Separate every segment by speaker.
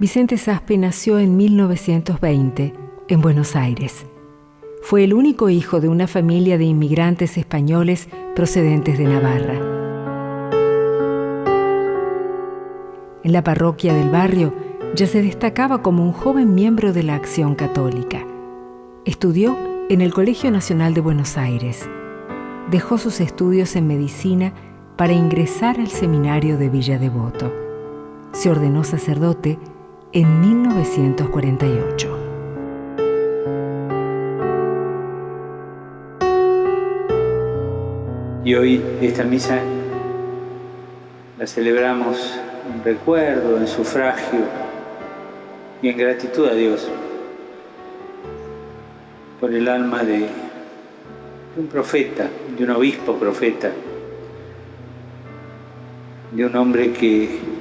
Speaker 1: Vicente Saspe nació en 1920 en Buenos Aires. Fue el único hijo de una familia de inmigrantes españoles procedentes de Navarra. En la parroquia del barrio ya se destacaba como un joven miembro de la Acción Católica. Estudió en el Colegio Nacional de Buenos Aires. Dejó sus estudios en medicina para ingresar al seminario de Villa Devoto. Se ordenó sacerdote en 1948.
Speaker 2: Y hoy esta misa la celebramos en recuerdo, en sufragio y en gratitud a Dios por el alma de un profeta, de un obispo profeta, de un hombre que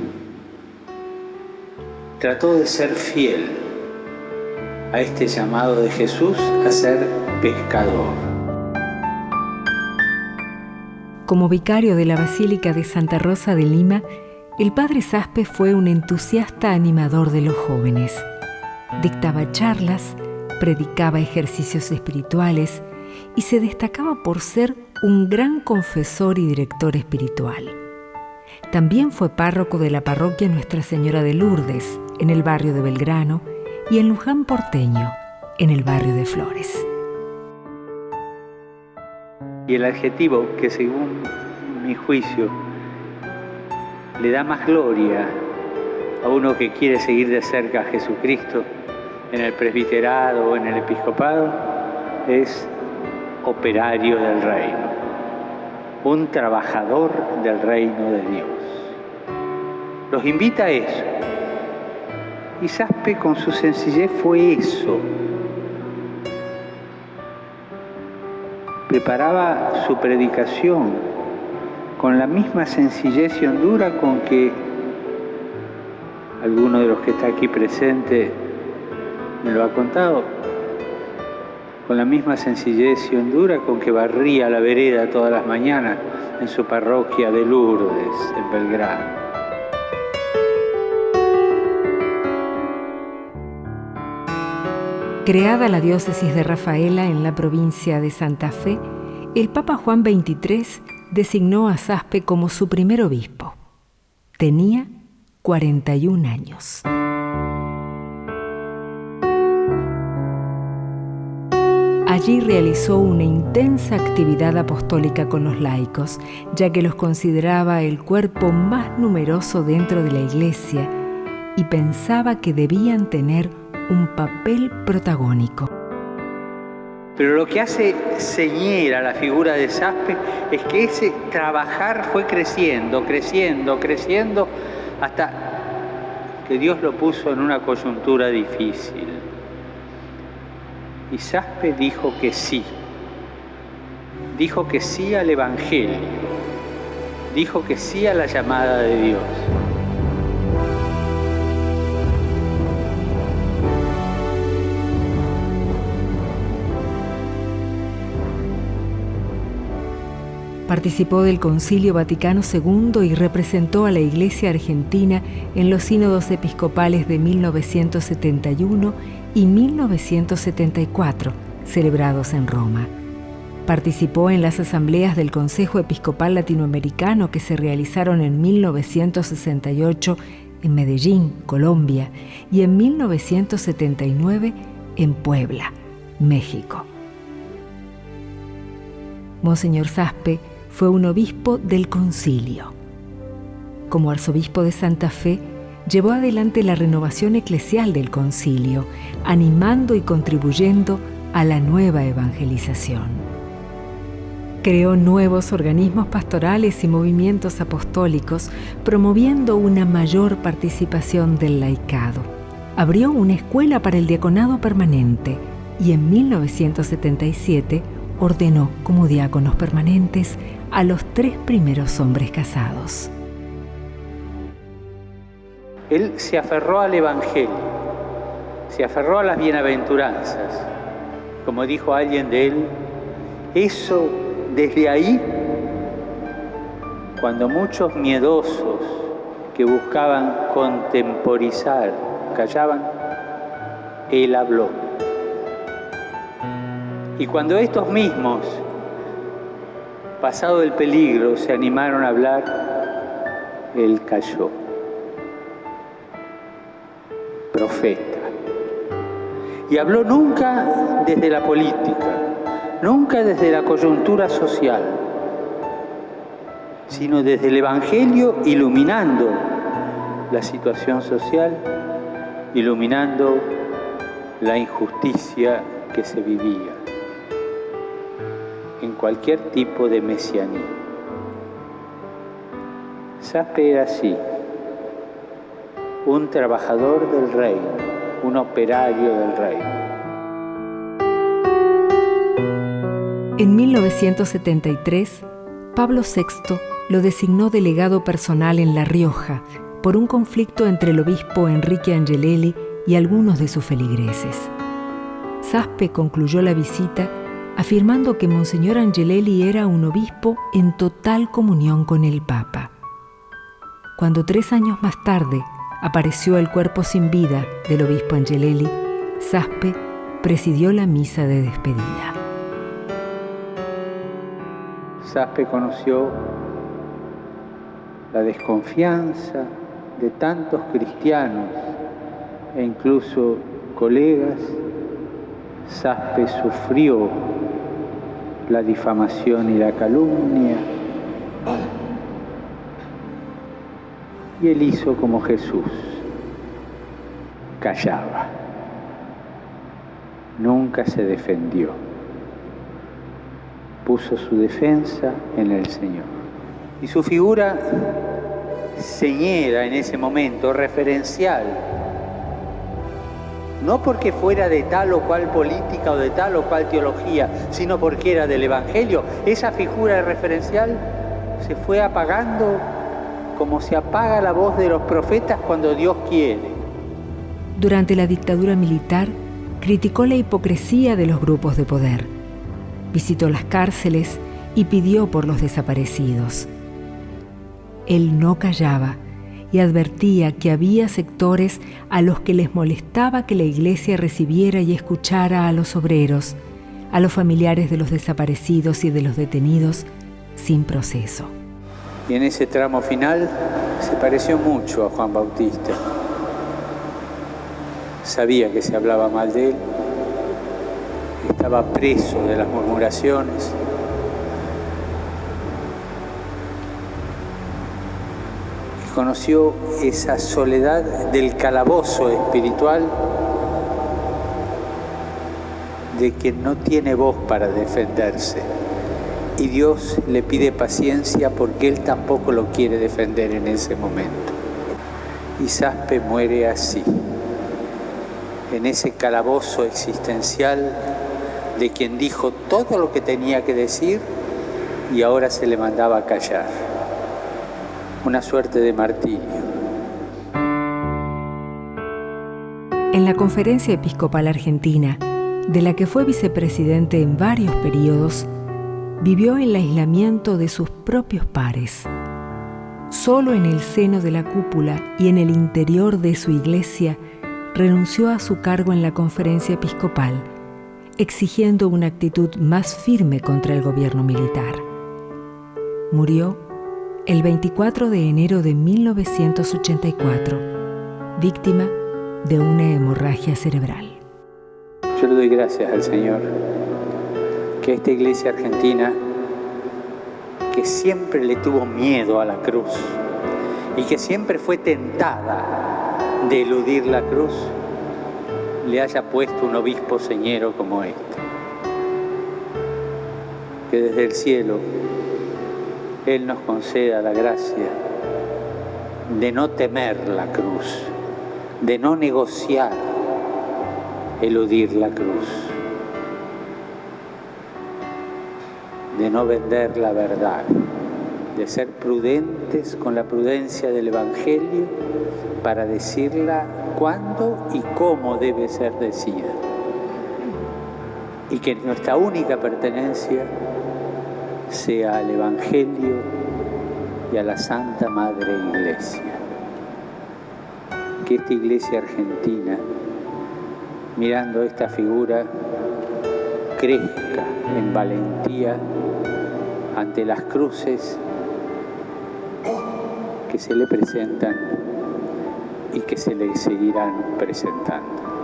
Speaker 2: trató de ser fiel a este llamado de Jesús a ser pescador.
Speaker 1: Como vicario de la Basílica de Santa Rosa de Lima, el padre Saspe fue un entusiasta animador de los jóvenes. Dictaba charlas, predicaba ejercicios espirituales y se destacaba por ser un gran confesor y director espiritual. También fue párroco de la parroquia Nuestra Señora de Lourdes, en el barrio de Belgrano, y en Luján Porteño, en el barrio de Flores.
Speaker 2: Y el adjetivo que, según mi juicio, le da más gloria a uno que quiere seguir de cerca a Jesucristo en el presbiterado o en el episcopado, es operario del reino, un trabajador del reino de Dios. Los invita a eso. Y Saspe con su sencillez fue eso. Preparaba su predicación con la misma sencillez y hondura con que alguno de los que está aquí presente me lo ha contado, con la misma sencillez y hondura con que barría la vereda todas las mañanas en su parroquia de Lourdes, en Belgrano.
Speaker 1: Creada la diócesis de Rafaela en la provincia de Santa Fe, el Papa Juan XXIII designó a Saspe como su primer obispo. Tenía 41 años. Allí realizó una intensa actividad apostólica con los laicos, ya que los consideraba el cuerpo más numeroso dentro de la Iglesia y pensaba que debían tener un papel protagónico.
Speaker 2: Pero lo que hace señera la figura de Saspe es que ese trabajar fue creciendo, hasta que Dios lo puso en una coyuntura difícil. Y Saspe dijo que sí al Evangelio, dijo que sí a la llamada de Dios.
Speaker 1: Participó del Concilio Vaticano II y representó a la Iglesia Argentina en los sínodos episcopales de 1971 y 1974, celebrados en Roma. Participó en las asambleas del Consejo Episcopal Latinoamericano que se realizaron en 1968 en Medellín, Colombia, y en 1979 en Puebla, México. Monseñor Saspe fue un obispo del concilio. Como arzobispo de Santa Fe, llevó adelante la renovación eclesial del concilio, animando y contribuyendo a la nueva evangelización. Creó nuevos organismos pastorales y movimientos apostólicos, promoviendo una mayor participación del laicado. Abrió una escuela para el diaconado permanente y en 1977 ordenó como diáconos permanentes a los 3 primeros hombres casados.
Speaker 2: Él se aferró al Evangelio, se aferró a las bienaventuranzas. Como dijo alguien de él, eso desde ahí, cuando muchos miedosos que buscaban contemporizar callaban, Él habló. Y cuando estos mismos, pasado el peligro, se animaron a hablar, Él calló. Profeta. Y habló nunca desde la política, nunca desde la coyuntura social, sino desde el Evangelio, iluminando la situación social, iluminando la injusticia que se vivía en cualquier tipo de mesianismo. Saspe era así, un trabajador del reino, un operario del reino.
Speaker 1: En 1973, Pablo VI lo designó delegado personal en La Rioja por un conflicto entre el obispo Enrique Angelelli y algunos de sus feligreses. Saspe concluyó la visita afirmando que Monseñor Angelelli era un obispo en total comunión con el Papa. Cuando 3 años más tarde apareció el cuerpo sin vida del obispo Angelelli, Saspe presidió la misa de despedida.
Speaker 2: Saspe conoció la desconfianza de tantos cristianos e incluso colegas. Saspe sufrió la difamación y la calumnia. Y él hizo como Jesús, callaba, nunca se defendió, puso su defensa en el Señor. Y su figura señera en ese momento, referencial, no porque fuera de tal o cual política o de tal o cual teología, sino porque era del Evangelio. Esa figura referencial se fue apagando como se apaga la voz de los profetas cuando Dios quiere.
Speaker 1: Durante la dictadura militar, criticó la hipocresía de los grupos de poder. Visitó las cárceles y pidió por los desaparecidos. Él no callaba y advertía que había sectores a los que les molestaba que la Iglesia recibiera y escuchara a los obreros, a los familiares de los desaparecidos y de los detenidos sin proceso.
Speaker 2: Y en ese tramo final se pareció mucho a Juan Bautista. Sabía que se hablaba mal de él, estaba preso de las murmuraciones. Y conoció esa soledad del calabozo espiritual de quien no tiene voz para defenderse. Y Dios le pide paciencia porque Él tampoco lo quiere defender en ese momento. Y Saspe muere así, en ese calabozo existencial de quien dijo todo lo que tenía que decir y ahora se le mandaba a callar. Una suerte de martirio.
Speaker 1: En la Conferencia Episcopal Argentina, de la que fue vicepresidente en varios periodos, vivió el aislamiento de sus propios pares. Solo en el seno de la cúpula y en el interior de su iglesia renunció a su cargo en la Conferencia Episcopal, exigiendo una actitud más firme contra el gobierno militar. Murió el 24 de enero de 1984, víctima de una hemorragia cerebral.
Speaker 2: Yo le doy gracias al Señor que esta iglesia argentina, que siempre le tuvo miedo a la cruz y que siempre fue tentada de eludir la cruz, le haya puesto un obispo señero como este. Que desde el cielo Él nos conceda la gracia de no temer la cruz, de no negociar eludir la cruz, de no vender la verdad, de ser prudentes con la prudencia del Evangelio para decirla cuándo y cómo debe ser decida. Y que nuestra única pertenencia sea al Evangelio y a la Santa Madre Iglesia. que esta iglesia argentina, mirando esta figura, crezca en valentía ante las cruces que se le presentan y que se le seguirán presentando.